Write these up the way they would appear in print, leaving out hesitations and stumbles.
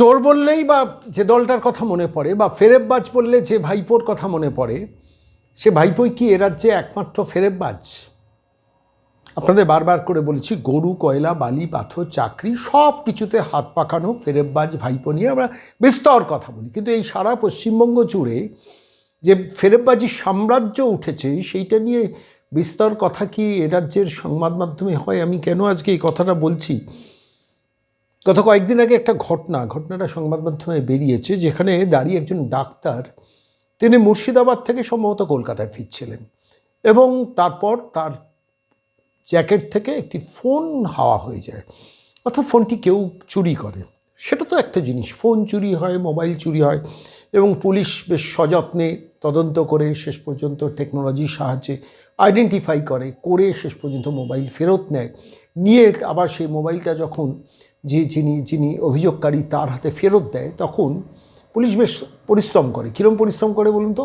চোর বললেই বা যে দলটার কথা মনে পড়ে বা ফেরেববাজ বললে যে ভাইপোর কথা মনে পড়ে, সে ভাইপোই কি এ রাজ্যে একমাত্র ফেরেববাজ? আপনাদের বারবার করে বলেছি, গরু, কয়লা, বালি, পাথর, চাকরি সব কিছুতে হাত পাকানো ফেরেববাজ ভাইপো নিয়ে আমরা বিস্তর কথা বলি। কিন্তু এই সারা পশ্চিমবঙ্গ জুড়ে যে ফেরেববাজির সাম্রাজ্য উঠেছে, সেইটা নিয়ে বিস্তর কথা কি এ রাজ্যের সংবাদ মাধ্যমে হয়? আমি কেন আজকে এই কথাটা বলছি, গত কয়েকদিন আগে একটা ঘটনাটা সংবাদ মাধ্যমে বেরিয়েছে, যেখানে দাঁড়িয়ে একজন ডাক্তার, তিনি মুর্শিদাবাদ থেকে সম্ভবত কলকাতায় ফিরছিলেন এবং তারপর তার জ্যাকেট থেকে একটি ফোন হাওয়া হয়ে যায়, অর্থাৎ ফোনটি কেউ চুরি করে। সেটা তো একটা জিনিস, ফোন চুরি হয়, মোবাইল চুরি হয় এবং পুলিশ বেশ সযত্নে তদন্ত করে শেষ পর্যন্ত টেকনোলজির সাহায্যে আইডেন্টিফাই করে শেষ পর্যন্ত মোবাইল ফেরত নেয়। নিয়ে আবার সেই মোবাইলটা যখন যিনি অভিযোগকারী তার হাতে ফেরত দেয়, তখন পুলিশ বেশ পরিশ্রম করে। কীরকম পরিশ্রম করে বলুন তো?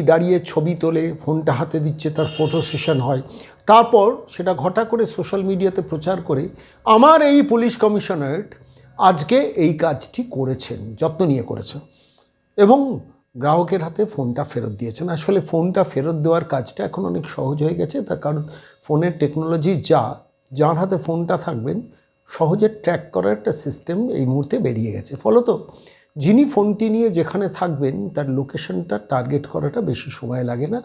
দাঁড়িয়ে ছবি তোলে, ফোনটা হাতে দিচ্ছে, তার ফটো সেশন হয়, তারপর সেটা ঘটা করে সোশ্যাল মিডিয়াতে প্রচার করে আমার এই পুলিশ কমিশনারেট আজকে এই কাজটি করেছেন, যত্ন নিয়ে করেছেন এবং গ্রাহকের হাতে ফোনটা ফেরত দিয়েছেন। আসলে ফোনটা ফেরত দেওয়ার কাজটা এখন অনেক সহজ হয়ে গেছে, তার কারণ ফোনের টেকনোলজি যার হাতে ফোনটা থাকবেন সহজে ট্র্যাক করার একটা সিস্টেম এই মুহূর্তে বেরিয়ে গেছে। ফলত যিনি ফোনটি নিয়ে যেখানে থাকবেন তার লোকেশনটা টার্গেট করাটা বেশি সময় লাগে না,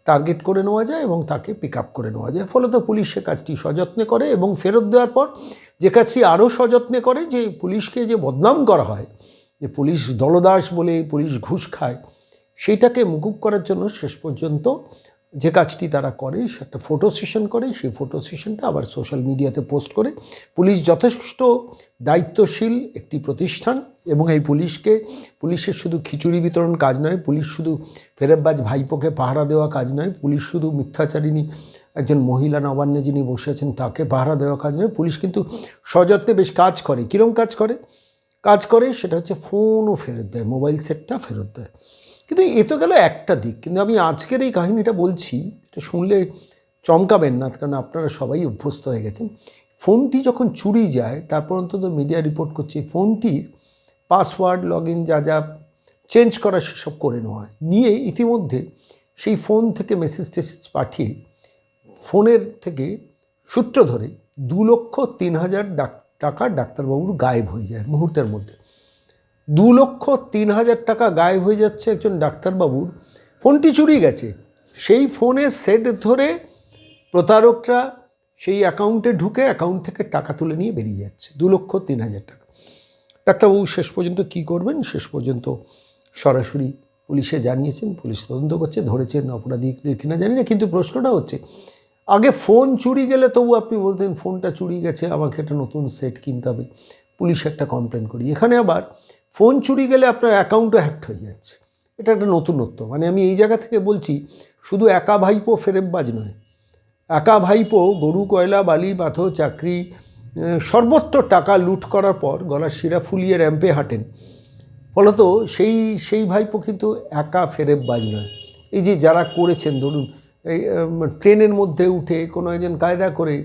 টার্গেট করে নেওয়া যায় এবং তাকে পিক আপ করে নেওয়া যায়। ফলত পুলিশ সে কাজটি সযত্নে করে এবং ফেরত দেওয়ার পর যে কাজটি আরও সযত্নে করে, যে পুলিশকে যে বদনাম করা হয়, যে পুলিশ দলদাস বলে পুলিশ ঘুষ খায়, সেইটাকে মুকুব করার জন্য শেষ পর্যন্ত যে কাজটি তারা করে, সে একটা ফটো সেশন করে, সেই ফটো সেশনটা আবার সোশ্যাল মিডিয়াতে পোস্ট করে। পুলিশ যথেষ্ট দায়িত্বশীল একটি প্রতিষ্ঠান এবং এই পুলিশের শুধু খিচুড়ি বিতরণ কাজ নয়, পুলিশ শুধু ফেরেববাজ ভাইপোকে পাহারা দেওয়া কাজ নয়, পুলিশ শুধু মিথ্যাচারিণী একজন মহিলা নবান্নে যিনি বসে আছেন তাকে পাহারা দেওয়া কাজ নয়, পুলিশ কিন্তু সযত্নে বেশ কাজ করে। কীরকম কাজ করে সেটা হচ্ছে ফোনও ফেরত দেয়, মোবাইল সেটটা ফেরত দেয়। কিন্তু এ তো গেল একটা দিক, কিন্তু আমি আজকের এই কাহিনিটা বলছি, এটা শুনলে চমকাবেন না, কারণ আপনারা সবাই অভ্যস্ত হয়ে গেছেন। ফোনটি যখন চুরি যায়, তারপর অন্তত মিডিয়া রিপোর্ট করছে ফোনটির পাসওয়ার্ড, লগ ইন যা চেঞ্জ করা সেসব করে নেওয়া হয়, নিয়ে ইতিমধ্যে সেই ফোন থেকে মেসেজ পাঠিয়ে ফোনের থেকে সূত্র ধরে 2,03,000 টাকা ডাক্তারবাবুর গায়েব হয়ে যায় মুহূর্তের মধ্যে। 2,03,000 টাকা গায়েব হয়ে যাচ্ছে একজন ডাক্তারবাবুর। ফোনটি চুরি গেছে, সেই ফোনের সেট ধরে প্রতারকরা সেই অ্যাকাউন্টে ঢুকে অ্যাকাউন্ট থেকে টাকা তুলে নিয়ে বেরিয়ে যাচ্ছে 2,03,000 টাকা। ডাক্তারবাবু শেষ পর্যন্ত কী করবেন? শেষ পর্যন্ত সরাসরি পুলিশে জানিয়েছেন, পুলিশ তদন্ত করছে, ধরেছেন অপরাধীদের কিনা জানি না। কিন্তু প্রশ্নটা হচ্ছে, আগে ফোন চুরি গেলে তবু আপনি বলতেন ফোনটা চুরি গেছে, আমাকে একটা নতুন সেট কিনতে হবে, পুলিশ একটা কমপ্লেন করি। এখানে আবার ফোন চুরি গেলে আপনার অ্যাকাউন্টও হ্যাক্ট হয়ে যাচ্ছে। এটা একটা নতুনত্ব। মানে আমি এই জায়গা থেকে বলছি, শুধু একা ভাইপো ফেরেববাজ নয়, একা ভাইপো গরু, কয়লা, বালি, পাথর, চাকরি সর্বত্র টাকা লুট করার পর গলার শিরা ফুলিয়ে র্যাম্পে হাঁটেন। ফলত সেই ভাইপো কিন্তু একা ফেরেববাজ নয়। এই যে যারা করেছেন, ধরুন এই ট্রেনের মধ্যে উঠে কোনো একজন কায়দা করে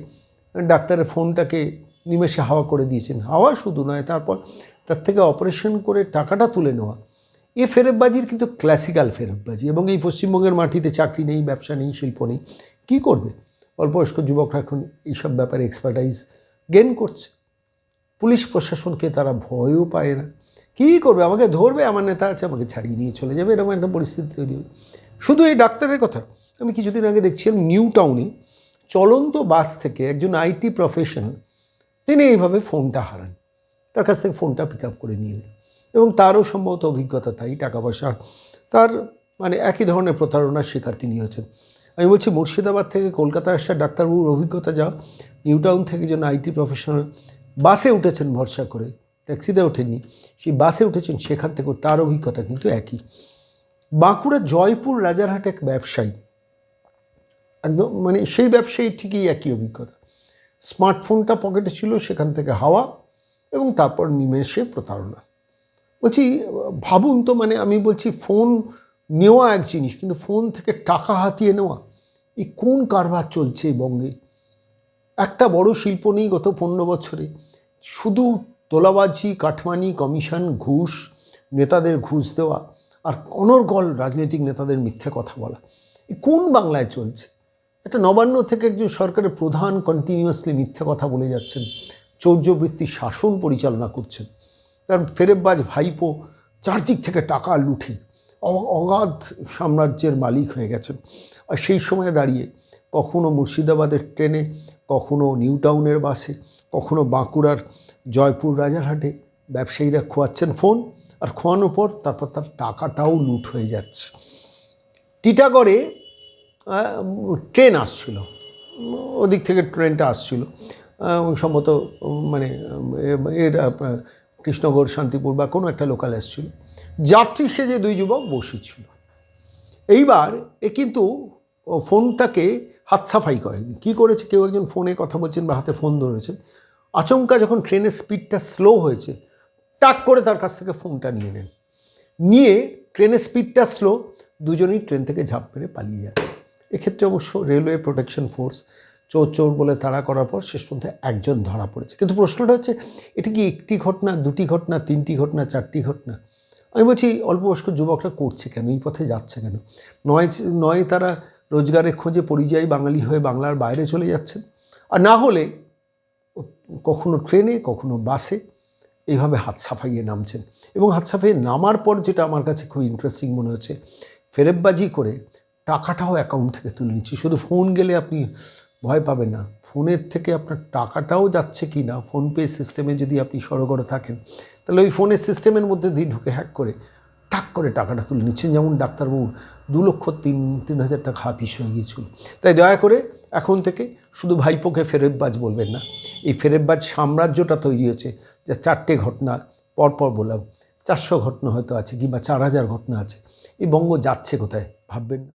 ডাক্তারের ফোনটাকে নিমেষে হাওয়া করে দিয়েছেন, হাওয়া শুধু নয়, তারপর তার থেকে অপারেশন করে টাকাটা তুলে নেওয়া, এ ফেরেববাজির কিন্তু ক্লাসিক্যাল ফেরেববাজি। এবং এই পশ্চিমবঙ্গের মাটিতে চাকরি নেই, ব্যবসা নেই, শিল্প নেই, কী করবে? অল্পবয়স্ক যুবকরা এখন এইসব ব্যাপারে এক্সপার্টাইজ গেইন করছে। পুলিশ প্রশাসনকে তারা ভয়ও পায় না। কী করবে? আমাকে ধরবে, আমার নেতা আছে, আমাকে ছাড়িয়ে নিয়ে চলে যাবে, এরকম একটা পরিস্থিতি তৈরি হবে। শুধু এই ডাক্তারের কথা, আমি কিছুদিন আগে দেখছিলাম নিউ টাউনে চলন্ত বাস থেকে একজন আইটি প্রফেশনাল, তিনি এইভাবে ফোনটা হারান, তার কাছ থেকে ফোনটা পিক আপ করে নিয়ে নেন এবং তারও সম্ভবত অভিজ্ঞতা তাই, টাকা পয়সা তার মানে একই ধরনের প্রতারণার শিকার তিনি হয়েছেন। আমি বলছি, মুর্শিদাবাদ থেকে কলকাতা আসা ডাক্তারবাবুর অভিজ্ঞতা যা, নিউ টাউন থেকে যেন আইটি প্রফেশনাল বাসে উঠেছেন ভরসা করে, ট্যাক্সিতে ওঠেননি, সেই বাসে উঠেছেন, সেখান থেকেও তার অভিজ্ঞতা কিন্তু একই। বাঁকুড়া জয়পুর রাজারহাট এক ব্যবসায়ী, একদম মানে সেই ব্যবসায়ী ঠিকই একই অভিজ্ঞতা। স্মার্টফোনটা পকেটে ছিল, সেখান থেকে হাওয়া এবং তারপর নিমেষে প্রতারণা। বলছি ভাবুন তো, মানে আমি বলছি ফোন নেওয়া এক জিনিস, কিন্তু ফোন থেকে টাকা হাতিয়ে নেওয়া, এই কোন কারবার চলছে এই বঙ্গে? একটা বড় শিল্প নেই গত 15 বছরে, শুধু তোলাবাজি, কাটমানি, কমিশন, ঘুষ, নেতাদের ঘুষ দেওয়া আর অনর্গল রাজনৈতিক নেতাদের মিথ্যে কথা বলা, কোন বাংলায় চলছে? একটা নবান্ন থেকে একজন সরকারের প্রধান কন্টিনিউয়াসলি মিথ্যে কথা বলে যাচ্ছেন, চৌর্যবৃত্তি শাসন পরিচালনা করছেন, তার ফেরেববাজ ভাইপো চারদিক থেকে টাকা লুঠে অগাধ সাম্রাজ্যের মালিক হয়ে গেছেন। আর সেই সময় দাঁড়িয়ে কখনো মুর্শিদাবাদের ট্রেনে, কখনো নিউ টাউনের বাসে, কখনো বাঁকুড়ার জয়পুর রাজারহাটে ব্যবসায়ীরা খোয়াচ্ছেন ফোন, আর খোয়ানোর পর তারপর তার টাকাটাও লুট হয়ে যাচ্ছে। টিটাগড়ে ট্রেন আসছিল, ওদিক থেকে ট্রেনটা আসছিল সম্ভবত, মানে এর আপনার কৃষ্ণগড়, শান্তিপুর বা কোনো একটা লোকাল এসছিল। যাত্রী সেজে দুই যুবক বসেছিল। এইবার এ কিন্তু ফোনটাকে হাত সাফাই করেনি। কী করেছে, কেউ একজন ফোনে কথা বলছেন বা হাতে ফোন ধরেছেন, আচমকা যখন ট্রেনের স্পিডটা স্লো হয়েছে, টাক করে তার কাছ থেকে ফোনটা নিয়ে নেন। নিয়ে ট্রেনের স্পিডটা স্লো, দুজনেই ট্রেন থেকে ঝাঁপ মেরে পালিয়ে যায়। এক্ষেত্রে অবশ্য রেলওয়ে প্রোটেকশন ফোর্স চোর চোর বলে তাড়া করার পর শেষ পর্যন্ত একজন ধরা পড়েছে। কিন্তু প্রশ্নটা হচ্ছে, এটা কি একটি ঘটনা, দুটি ঘটনা, তিনটি ঘটনা, চারটি ঘটনা? আমি বলছি অল্পবয়স্ক যুবকরা করছে কেন, এই পথে যাচ্ছে কেন? নয় তারা রোজগারের খোঁজে পরিযায়ী বাঙালি হয়ে বাংলার বাইরে চলে যাচ্ছেন, আর না হলে কখনো ট্রেনে, কখনো বাসে এইভাবে হাত সাফাইয়ে নামছেন। এবং হাত সাফাইয়ে নামার পর যেটা আমার কাছে খুব ইন্টারেস্টিং মনে হচ্ছে, ফেরেববাজি করে টাকাটাও অ্যাকাউন্ট থেকে তুলে নিচ্ছি। শুধু ফোন গেলে আপনি ভয় পাবেন না, ফোনের থেকে আপনার টাকাটাও যাচ্ছে কি না, ফোনপে সিস্টেমে যদি আপনি সড়গড় থাকেন, তাহলে ওই ফোনের সিস্টেমের মধ্যে দিয়ে ঢুকে হ্যাক করে টাক করে টাকাটা তুলে নিচ্ছেন। যেমন ডাক্তারবাবুর 2,03,000 টাকা হাফিস হয়ে গিয়েছিল। তাই দয়া করে এখন থেকে শুধু ভাইপোকে ফেরেববাজ বলবেন না। এই ফেরেববাজ সাম্রাজ্যটা তৈরি হয়েছে, যা 4টে ঘটনা পরপর বললাম, 400 ঘটনা হয়তো আছে, কিংবা 4,000 ঘটনা আছে। এই বঙ্গ যাচ্ছে কোথায় ভাববেন না।